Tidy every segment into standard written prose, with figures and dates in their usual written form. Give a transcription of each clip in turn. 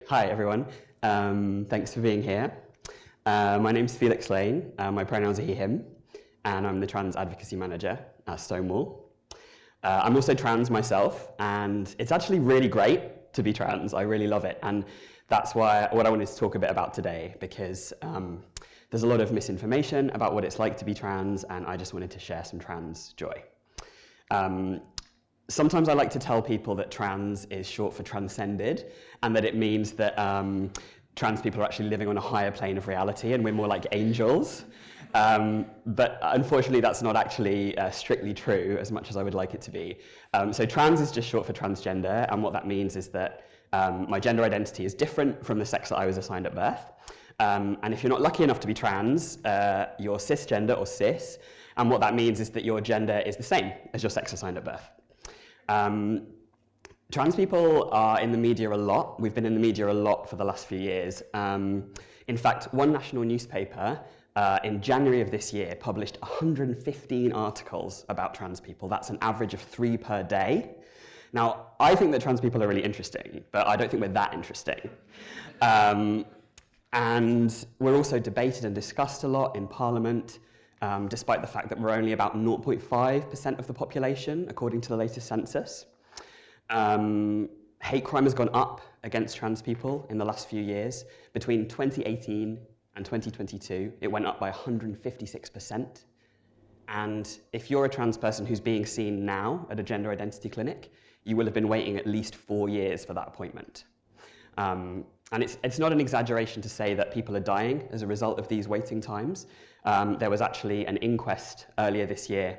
Hi, everyone. Thanks for being here. My name's Felix. My pronouns are he, him, and I'm the Trans Advocacy Manager at Stonewall. I'm also trans myself, and it's actually really great to be trans. I really love it, and that's what I wanted to talk a bit about today, because there's a lot of misinformation about what it's like to be trans, and I just wanted to share some trans joy. Sometimes I like to tell people that trans is short for transcended, and that it means that trans people are actually living on a higher plane of reality and we're more like angels. But unfortunately, that's not actually strictly true, as much as I would like it to be. So trans is just short for transgender, and what that means is that my gender identity is different from the sex that I was assigned at birth. And if you're not lucky enough to be trans, you're cisgender or cis, and what that means is that your gender is the same as your sex assigned at birth. Trans people are in the media a lot. We've been in the media a lot for the last few years. In fact, one national newspaper in January of this year published 115 articles about trans people. That's an average of 3 per day. Now, I think that trans people are really interesting, but I don't think we're that interesting. And we're also debated and discussed a lot in Parliament, despite the fact that we're only about 0.5% of the population, according to the latest census. Hate crime has gone up against trans people in the last few years. Between 2018 and 2022, it went up by 156%. And if you're a trans person who's being seen now at a gender identity clinic, you will have been waiting at least 4 years for that appointment. And it's not an exaggeration to say that people are dying as a result of these waiting times. There was actually an inquest earlier this year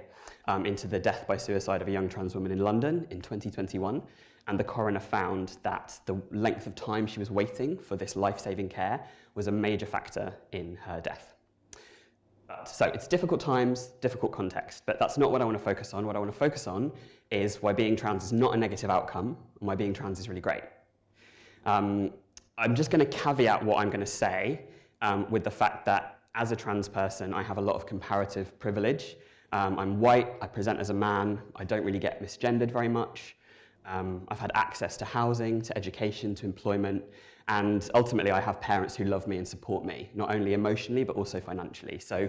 into the death by suicide of a young trans woman in London in 2021, and the coroner found that the length of time she was waiting for this life-saving care was a major factor in her death. So it's difficult times, difficult context, but that's not what I want to focus on. What I want to focus on is why being trans is not a negative outcome, and why being trans is really great. I'm just going to caveat what I'm going to say with the fact that as a trans person, I have a lot of comparative privilege. I'm white, I present as a man, I don't really get misgendered very much. I've had access to housing, to education, to employment, and ultimately I have parents who love me and support me, not only emotionally, but also financially. So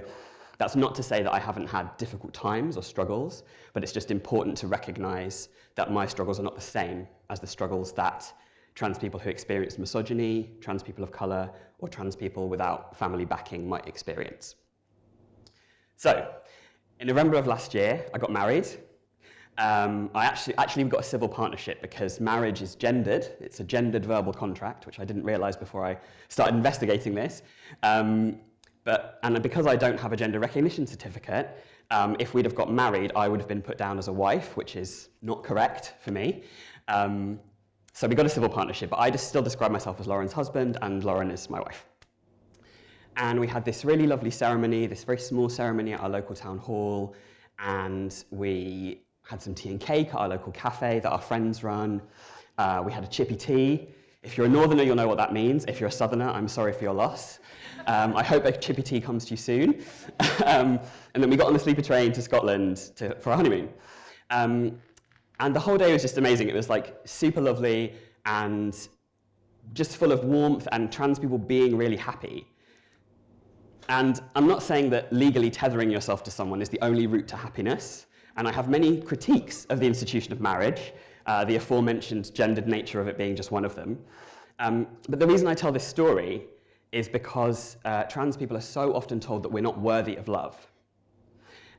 that's not to say that I haven't had difficult times or struggles, but it's just important to recognize that my struggles are not the same as the struggles that trans people who experience misogyny, trans people of color, or trans people without family backing might experience. So, in November of last year, I got married. I actually got a civil partnership because marriage is gendered. It's a gendered verbal contract, which I didn't realize before I started investigating this. And because I don't have a gender recognition certificate, if we'd have got married, I would have been put down as a wife, which is not correct for me. So we got a civil partnership, but I just still describe myself as Lauren's husband, and Lauren is my wife. And we had this really lovely ceremony, this very small ceremony at our local town hall, and we had some tea and cake at our local cafe that our friends run. We had a chippy tea. If you're a northerner, you'll know what that means. If you're a southerner, I'm sorry for your loss. I hope a chippy tea comes to you soon. And then we got on the sleeper train to Scotland for our honeymoon. And the whole day was just amazing. It was like super lovely and just full of warmth and trans people being really happy. And I'm not saying that legally tethering yourself to someone is the only route to happiness. And I have many critiques of the institution of marriage, the aforementioned gendered nature of it being just one of them. But the reason I tell this story is because trans people are so often told that we're not worthy of love.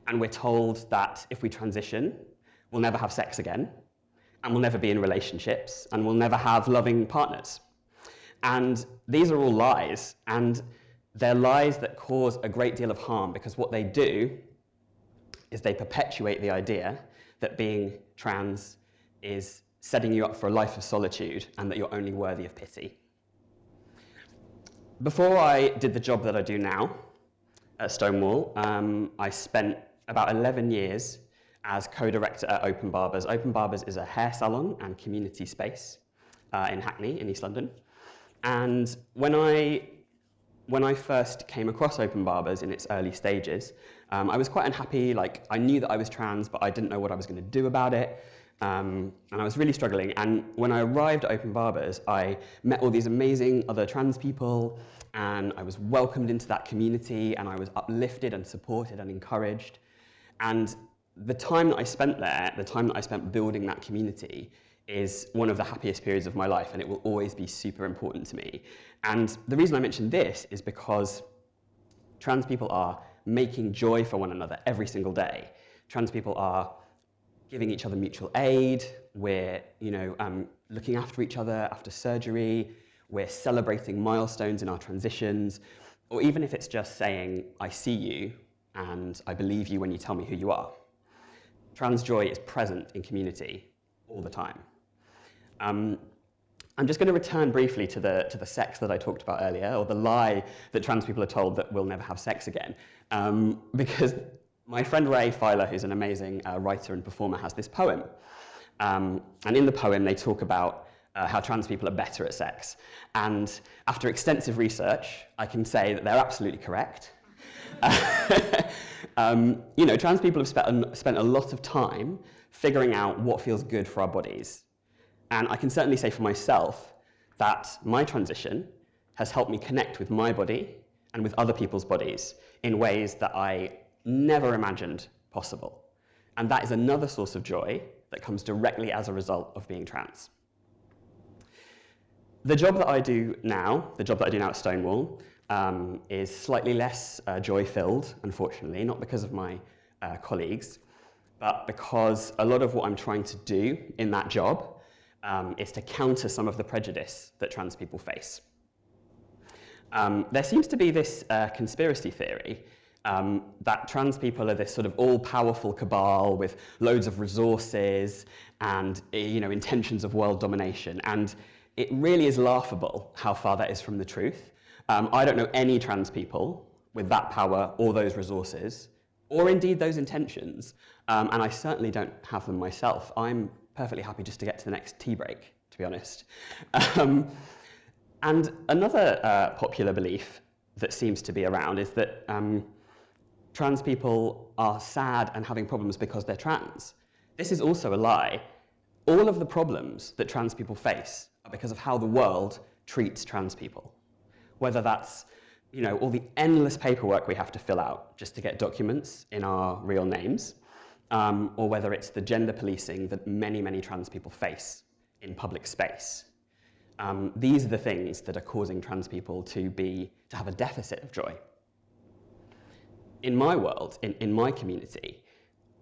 And we're told that if we transition, we'll never have sex again, and we'll never be in relationships, and we'll never have loving partners. And these are all lies, and they're lies that cause a great deal of harm, because what they do is they perpetuate the idea that being trans is setting you up for a life of solitude, and that you're only worthy of pity. Before I did the job that I do now at Stonewall, I spent about 11 years as co-director at Open Barbers. Open Barbers is a hair salon and community space in Hackney, in East London. And when I first came across Open Barbers in its early stages, I was quite unhappy. Like, I knew that I was trans, but I didn't know what I was going to do about it. And I was really struggling. And when I arrived at Open Barbers, I met all these amazing other trans people, and I was welcomed into that community, and I was uplifted and supported and encouraged. And the time that I spent there, the time that I spent building that community, is one of the happiest periods of my life, and it will always be super important to me. And the reason I mention this is because trans people are making joy for one another every single day. Trans people are giving each other mutual aid. We're, looking after each other after surgery. We're celebrating milestones in our transitions. Or even if it's just saying, I see you and I believe you when you tell me who you are. Trans joy is present in community all the time. I'm just going to return briefly to the sex that I talked about earlier, or the lie that trans people are told that we'll never have sex again. Because my friend Ray Filer, who's an amazing writer and performer, has this poem. And in the poem, they talk about how trans people are better at sex. And after extensive research, I can say that they're absolutely correct. Trans people have spent a lot of time figuring out what feels good for our bodies. And I can certainly say for myself that my transition has helped me connect with my body and with other people's bodies in ways that I never imagined possible. And that is another source of joy that comes directly as a result of being trans. The job that I do now, at Stonewall, is slightly less joy-filled, unfortunately, not because of my colleagues, but because a lot of what I'm trying to do in that job is to counter some of the prejudice that trans people face. There seems to be this conspiracy theory that trans people are this sort of all-powerful cabal with loads of resources and intentions of world domination. And it really is laughable how far that is from the truth. I don't know any trans people with that power or those resources, or indeed those intentions, and I certainly don't have them myself. I'm perfectly happy just to get to the next tea break, to be honest. And another popular belief that seems to be around is that trans people are sad and having problems because they're trans. This is also a lie. All of the problems that trans people face are because of how the world treats trans people. Whether that's all the endless paperwork we have to fill out just to get documents in our real names, or whether it's the gender policing that many, many trans people face in public space. These are the things that are causing trans people to have a deficit of joy. In my world, in my community,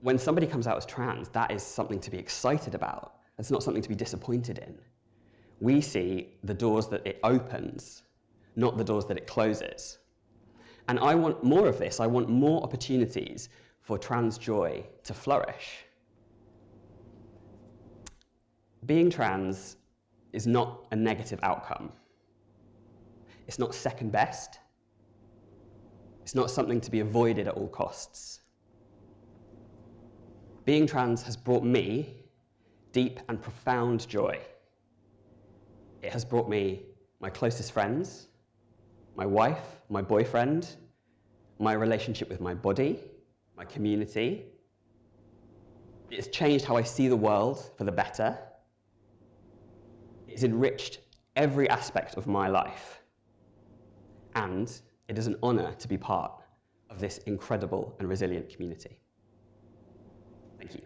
when somebody comes out as trans, that is something to be excited about. It's not something to be disappointed in. We see the doors that it opens, not the doors that it closes. And I want more of this. I want more opportunities for trans joy to flourish. Being trans is not a negative outcome. It's not second best. It's not something to be avoided at all costs. Being trans has brought me deep and profound joy. It has brought me my closest friends, my wife, my boyfriend, my relationship with my body, my community. It's changed how I see the world for the better. It's enriched every aspect of my life. And it is an honor to be part of this incredible and resilient community. Thank you.